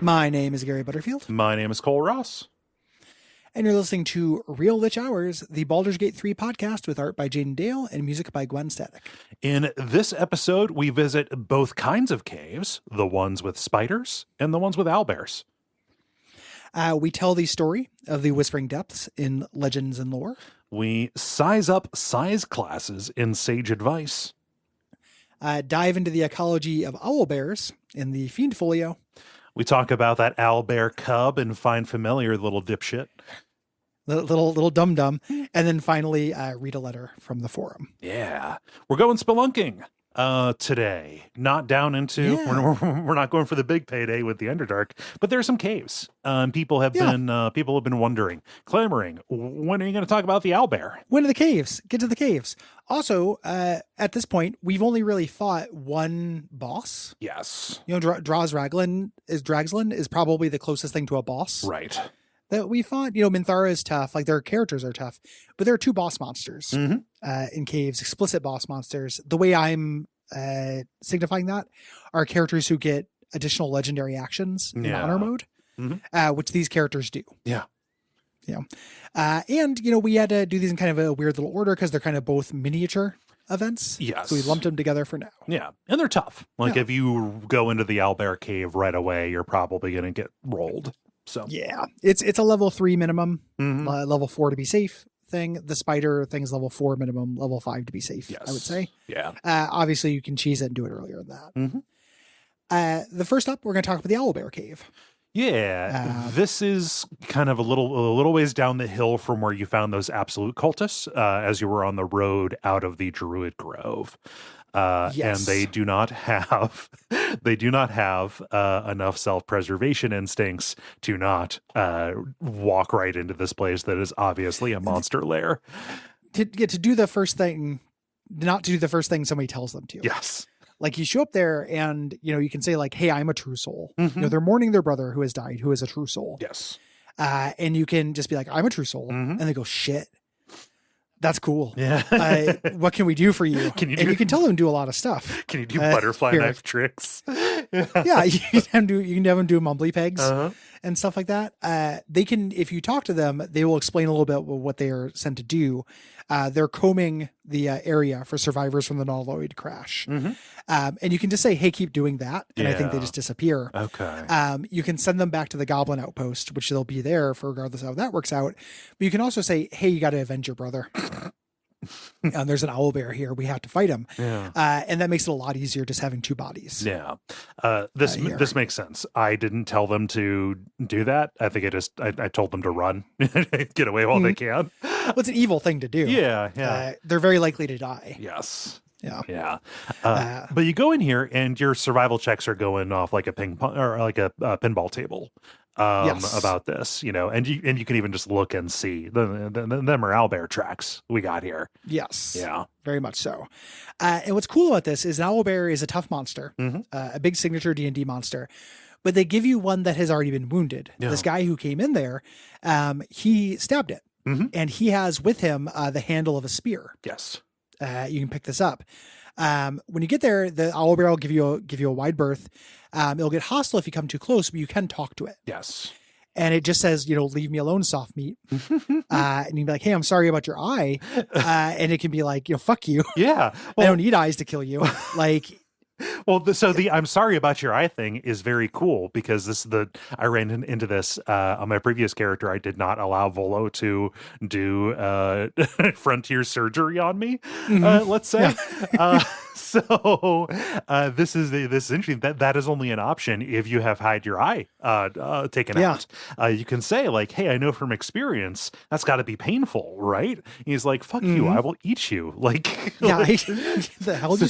My name is Gary Butterfield. My name is Cole Ross. And you're listening to Real Lich Hours, the Baldur's Gate 3 podcast with art by Jaden Dale and music by Gwen Static. In this episode, we visit both kinds of caves, the ones with spiders and the ones with owlbears. We tell the story of the Whispering Depths in Legends and Lore. We size up size classes in Sage Advice. Dive into the ecology of owlbears in the Fiend Folio. We talk about that owlbear cub and find familiar little dipshit. Little dum-dum. And then finally, read a letter from the forum. Yeah. We're going spelunking today. Not down into, we're not going for the big payday with the Underdark, but there are some caves. People have been wondering, clamoring, when are you going to talk about the owlbear? When are the caves? Get to the caves. Also, at this point, we've only really fought one boss. Yes. You know, Dragslan is probably the closest thing to a boss. Right. That we fought. You know, Minthara is tough. Like, their characters are tough. But there are two boss monsters in caves, explicit boss monsters. The way I'm signifying that are characters who get additional legendary actions in honor mode, which these characters do. Yeah. Yeah. And, you know, we had to do these in kind of a weird little order because they're kind of both miniature events. Yes. So we lumped them together for now. Yeah. And they're tough. Like, if you go into the owlbear cave right away, you're probably going to get rolled. So yeah, it's a level 3 minimum, level 4 to be safe thing. The spider thing's level 4 minimum, level 5 to be safe, yes. I would say. Yeah. Obviously, you can cheese it and do it earlier than that. The first up, we're going to talk about the Owlbear Cave. Yeah, this is kind of a little ways down the hill from where you found those absolute cultists as you were on the road out of the Druid Grove. Yes. And they do not have enough self-preservation instincts to not walk right into this place that is obviously a monster lair. To do the first thing, not to do the first thing somebody tells them to. Yes. Like, you show up there and, you know, you can say like, hey, I'm a true soul. You know, they're mourning their brother who has died, who is a true soul. Yes. And you can just be like, I'm a true soul. And they go, shit, that's cool. Yeah. What can we do for you? And you can tell them to do a lot of stuff. Can you do butterfly knife tricks? Yeah. You can have them do mumbly pegs and stuff like that. They can, if you talk to them, they will explain a little bit what they are sent to do. They're combing the area for survivors from the Nulloid crash. And you can just say, hey, keep doing that. And I think they just disappear. Okay. You can send them back to the Goblin Outpost, which they'll be there for regardless of how that works out. But you can also say, hey, you got to avenge your brother. And there's an owlbear here. We have to fight him. Yeah. And that makes it a lot easier just having two bodies. Yeah. This makes sense. I didn't tell them to do that. I think I told them to run, get away while they can. Well, it's an evil thing to do. Yeah. They're very likely to die. Yes. Yeah. But you go in here and your survival checks are going off like a ping pong or like a pinball table. About this, you know, and you can even just look and see them are owlbear tracks we got here. Yes. Yeah. Very much so. And what's cool about this is an owlbear is a tough monster, a big signature D&D monster, but they give you one that has already been wounded. Yeah. This guy who came in there, he stabbed it, and he has with him the handle of a spear. Yes. You can pick this up. When you get there, the owlbear will give you a wide berth. It'll get hostile if you come too close, but you can talk to it. Yes. And it just says, you know, leave me alone, soft meat. And you'd be like, hey, I'm sorry about your eye. And it can be like, you know, fuck you. Yeah. Well, I don't need eyes to kill you. Like, well, the I'm sorry about your eye thing is very cool because I ran into this on my previous character. I did not allow Volo to do frontier surgery on me. Let's say. Yeah. So this is interesting. That is only an option if you have had your eye taken out. You can say like, "Hey, I know from experience that's got to be painful, right?" He's like, "Fuck you! I will eat you!" Like, yeah, the hell did you